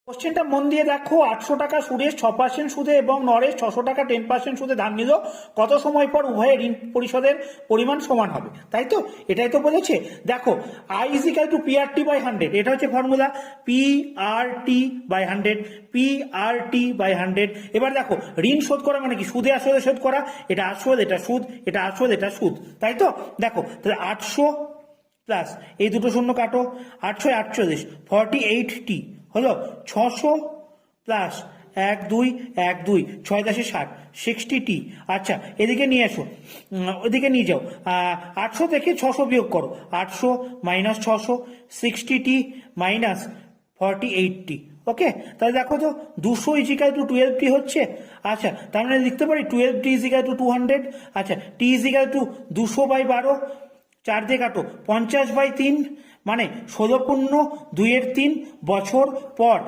কোশ্চেনটা মন দিয়ে দেখো, 800 টাকা সুরেশ 6% সুদে এবং নরেশ 600 টাকা 10% সুদে ধার নিল, কত সময় পর উভয়ের ঋণ পরিশোধের পরিমাণ সমান হবে, তাই তো? এটাই তো বলেছে। দেখো, I = PRT/100, এটা হচ্ছে ফর্মুলা, PRT/100, PRT/100। এবার দেখো, ঋণ শোধ করা মানে কি? সুদে আসলে শোধ করা, এটা আসল, এটা সুদ, এটা আসল, এটা সুদ, তাই তো? দেখো তাহলে 800 প্লাস এই দুটো শূন্য কাটো, 800 48, 48T হলো 600 প্লাস 1 2 1 2 6 10 60, 60T। আচ্ছা, এদিকে নিয়ে এসো, ওদিকে নিয়ে যাও, 800 থেকে 600 বিয়োগ করো, 800 মাইনাস 600, 60T মাইনাস 48T। ওকে, তাহলে দেখো তো 200 = 12T হচ্ছে। আচ্ছা, তার মানে লিখতে পারি 12T = 200। আচ্ছা, T = 200/12, 4 দিয়ে কাটো, 50/3, মানে 16 × 2 = 3 বছর পর